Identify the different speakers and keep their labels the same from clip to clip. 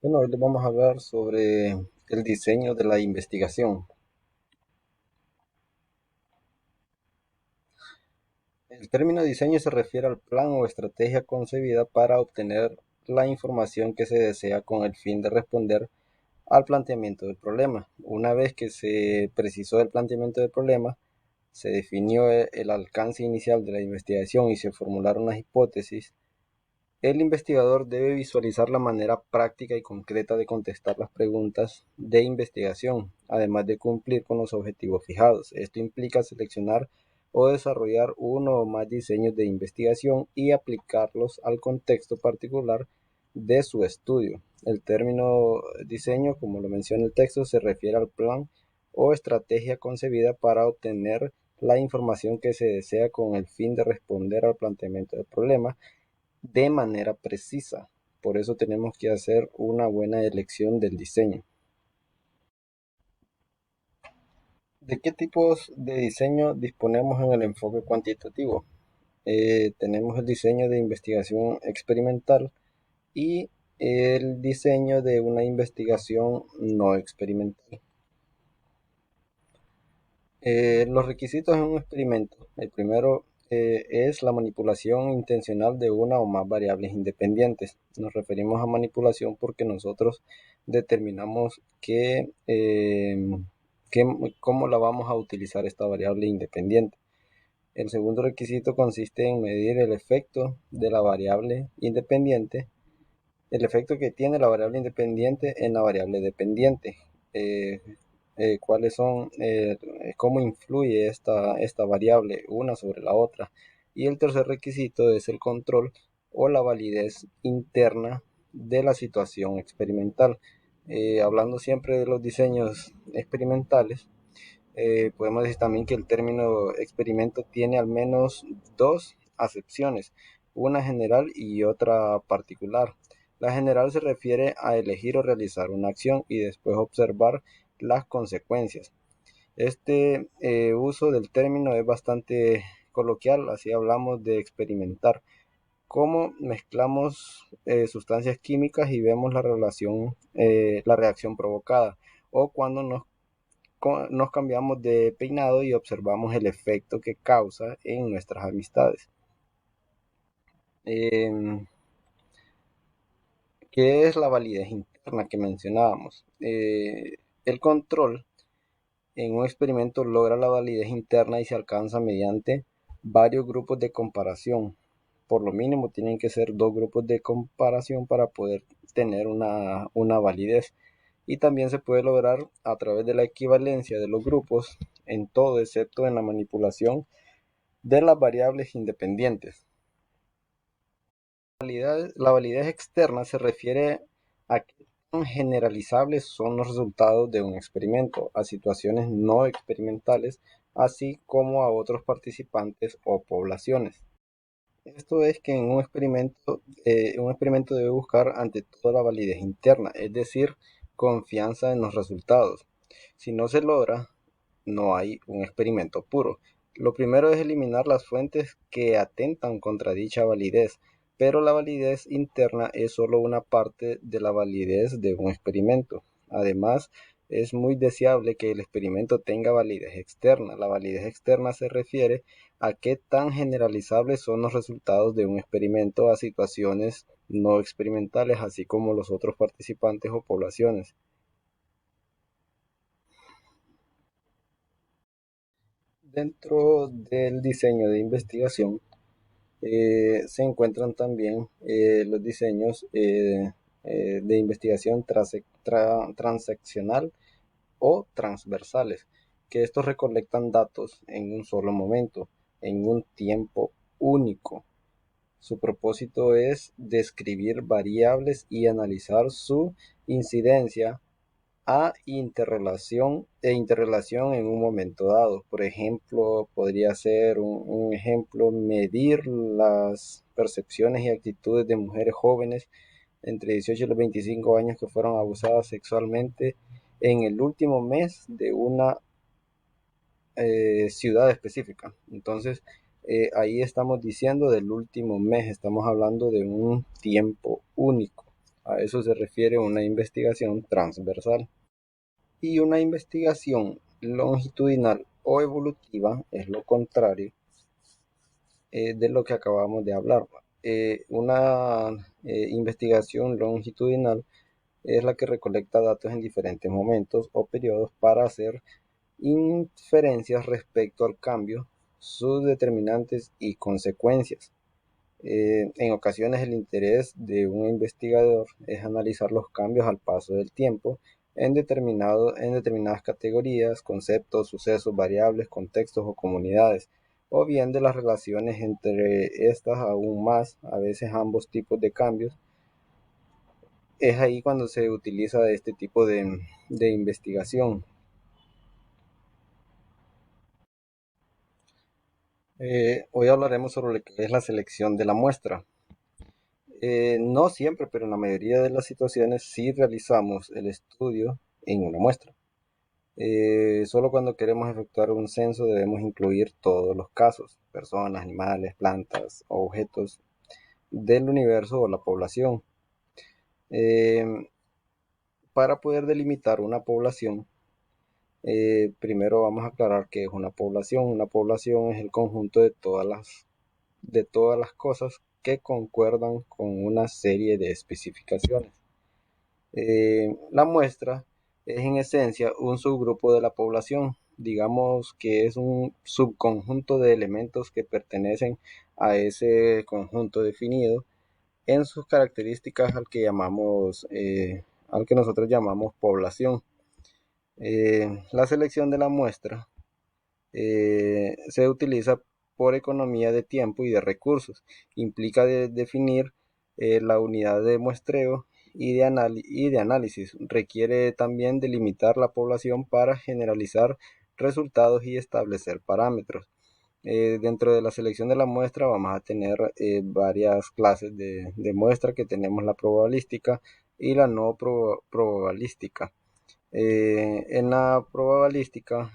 Speaker 1: Bueno, hoy les vamos a hablar sobre el diseño de la investigación. El término diseño se refiere al plan o estrategia concebida para obtener la información que se desea con el fin de responder al planteamiento del problema. Una vez que se precisó el planteamiento del problema, se definió el alcance inicial de la investigación y se formularon las hipótesis. El investigador debe visualizar la manera práctica y concreta de contestar las preguntas de investigación, además de cumplir con los objetivos fijados. Esto implica seleccionar o desarrollar uno o más diseños de investigación y aplicarlos al contexto particular de su estudio. El término diseño, como lo menciona el texto, se refiere al plan o estrategia concebida para obtener la información que se desea con el fin de responder al planteamiento del problema de manera precisa. Por eso tenemos que hacer una buena elección del diseño. ¿De qué tipos de diseño disponemos en el enfoque cuantitativo? Tenemos el diseño de investigación experimental y el diseño de una investigación no experimental. Los requisitos en un experimento. El primero es la manipulación intencional de una o más variables independientes. Nos referimos a manipulación porque nosotros determinamos cómo la vamos a utilizar esta variable independiente. El segundo requisito consiste en medir el efecto de la variable independiente, el efecto que tiene la variable independiente en la variable dependiente. Eh, Cuáles son, cómo influye esta variable una sobre la otra. Y el tercer requisito es el control o la validez interna de la situación experimental. Hablando siempre de los diseños experimentales, podemos decir también que el término experimento tiene al menos dos acepciones, una general y otra particular. La general se refiere a elegir o realizar una acción y después observar las consecuencias. Este uso del término es bastante coloquial, así hablamos de experimentar, cómo mezclamos sustancias químicas y vemos la reacción provocada, o cuando nos cambiamos de peinado y observamos el efecto que causa en nuestras amistades. Eh, ¿Qué es la validez interna que mencionábamos? El control en un experimento logra la validez interna y se alcanza mediante varios grupos de comparación. Por lo mínimo tienen que ser dos grupos de comparación para poder tener una validez. Y también se puede lograr a través de la equivalencia de los grupos en todo excepto en la manipulación de las variables independientes. La validez externa se refiere a qué tan generalizables son los resultados de un experimento a situaciones no experimentales, así como a otros participantes o poblaciones. Esto es que en un experimento debe buscar ante todo la validez interna, es decir, confianza en los resultados. Si no se logra, no hay un experimento puro. Lo primero es eliminar las fuentes que atentan contra dicha validez, pero la validez interna es solo una parte de la validez de un experimento. Además, es muy deseable que el experimento tenga validez externa. La validez externa se refiere a qué tan generalizables son los resultados de un experimento a situaciones no experimentales, así como los otros participantes o poblaciones. Dentro del diseño de investigación se encuentran también los diseños de investigación transaccional o transversales, que estos recolectan datos en un solo momento, en un tiempo único. Su propósito es describir variables y analizar su incidencia a interrelación en un momento dado. Por ejemplo, podría ser un ejemplo, medir las percepciones y actitudes de mujeres jóvenes entre 18 y los 25 años que fueron abusadas sexualmente en el último mes de una ciudad específica. Entonces, ahí estamos diciendo del último mes, estamos hablando de un tiempo único. A eso se refiere una investigación transversal. Y una investigación longitudinal o evolutiva es lo contrario de lo que acabamos de hablar. Una investigación longitudinal es la que recolecta datos en diferentes momentos o periodos para hacer inferencias respecto al cambio, sus determinantes y consecuencias. En ocasiones el interés de un investigador es analizar los cambios al paso del tiempo en determinadas categorías, conceptos, sucesos, variables, contextos o comunidades, o bien de las relaciones entre estas aún más, a veces ambos tipos de cambios. Es ahí cuando se utiliza este tipo de investigación. Hoy hablaremos sobre lo que es la selección de la muestra. No siempre, pero en la mayoría de las situaciones sí realizamos el estudio en una muestra. Solo cuando queremos efectuar un censo debemos incluir todos los casos, personas, animales, plantas, objetos del universo o la población. Eh, para poder delimitar una población, primero vamos a aclarar qué es una población. Una población es el conjunto de todas las cosas que concuerdan con una serie de especificaciones. La muestra es en esencia un subgrupo de la población, digamos que es un subconjunto de elementos que pertenecen a ese conjunto definido en sus características al que nosotros llamamos población. La selección de la muestra se utiliza por economía de tiempo y de recursos. Implica definir la unidad de muestreo y de análisis. Requiere también delimitar la población para generalizar resultados y establecer parámetros. Dentro de la selección de la muestra vamos a tener varias clases de muestra, que tenemos la probabilística y la no probabilística. En la probabilística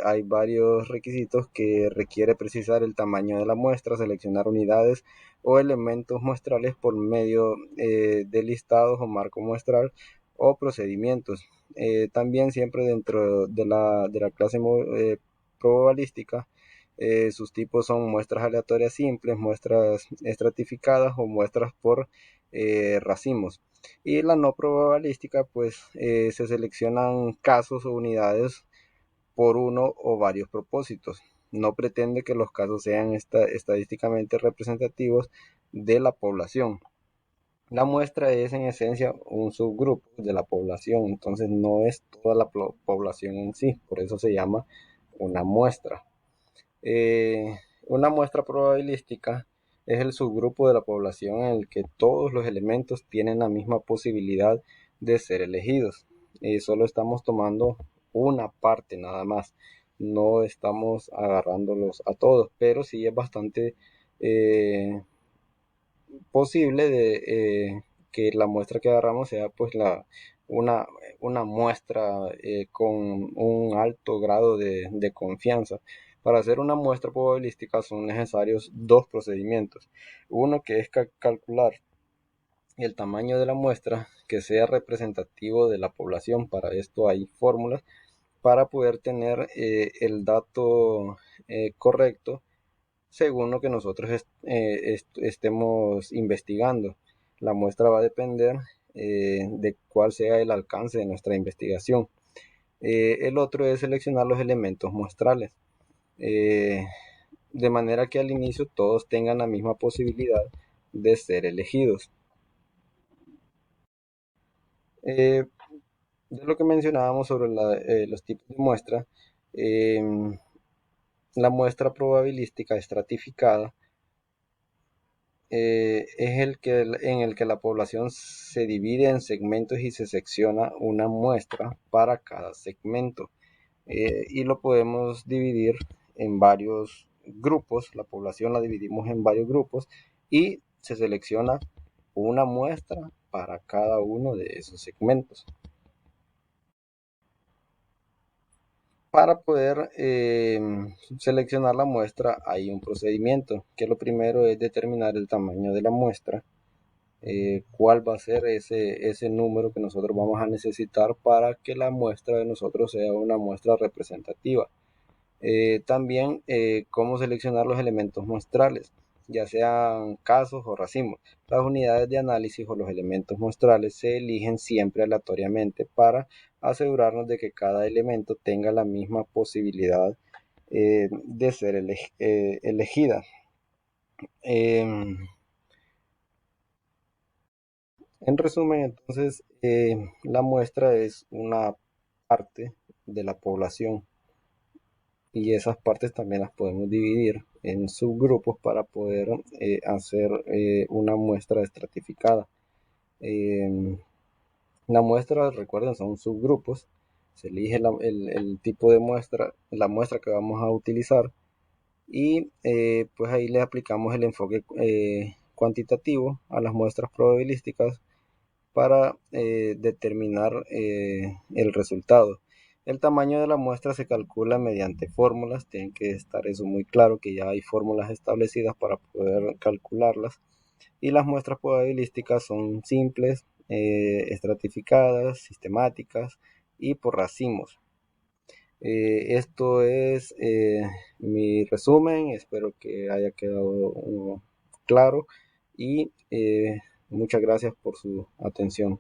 Speaker 1: hay varios requisitos que requiere precisar el tamaño de la muestra, seleccionar unidades o elementos muestrales por medio de listados o marco muestral o procedimientos. También siempre dentro de la clase probabilística, sus tipos son muestras aleatorias simples, muestras estratificadas o muestras por racimos. Y la no probabilística, pues se seleccionan casos o unidades por uno o varios propósitos. No pretende que los casos sean estadísticamente representativos de la población. La muestra es en esencia un subgrupo de la población, entonces no es toda la población en sí, por eso se llama una muestra. Eh, una muestra probabilística es el subgrupo de la población en el que todos los elementos tienen la misma posibilidad de ser elegidos. Solo estamos tomando una parte nada más, no estamos agarrándolos a todos, pero sí es bastante posible que la muestra que agarramos sea pues una, una muestra con un alto grado de confianza. Para hacer una muestra probabilística son necesarios dos procedimientos. Uno que es calcular el tamaño de la muestra que sea representativo de la población. Para esto hay fórmulas para poder tener el dato correcto según lo que nosotros estemos investigando. La muestra va a depender de cuál sea el alcance de nuestra investigación. El otro es seleccionar los elementos muestrales, eh, de manera que al inicio todos tengan la misma posibilidad de ser elegidos. Eh, de lo que mencionábamos sobre los tipos de muestra, eh, la muestra probabilística estratificada es en el que la población se divide en segmentos y se secciona una muestra para cada segmento. Y lo podemos dividir en varios grupos. La población la dividimos en varios grupos y se selecciona una muestra para cada uno de esos segmentos. Para poder seleccionar la muestra hay un procedimiento, que lo primero es determinar el tamaño de la muestra. cuál va a ser ese número que nosotros vamos a necesitar para que la muestra de nosotros sea una muestra representativa. También cómo seleccionar los elementos muestrales, ya sean casos o racimos. Las unidades de análisis o los elementos muestrales se eligen siempre aleatoriamente para asegurarnos de que cada elemento tenga la misma posibilidad de ser elegida. En resumen, entonces, la muestra es una parte de la población y esas partes también las podemos dividir en subgrupos para poder hacer una muestra estratificada. La muestra, recuerden, son subgrupos. Se elige el tipo de muestra, la muestra que vamos a utilizar y pues ahí le aplicamos el enfoque cuantitativo a las muestras probabilísticas para determinar el resultado. El tamaño de la muestra se calcula mediante fórmulas, tienen que estar eso muy claro, que ya hay fórmulas establecidas para poder calcularlas. Y las muestras probabilísticas son simples, estratificadas, sistemáticas y por racimos. Esto es mi resumen, espero que haya quedado claro y muchas gracias por su atención.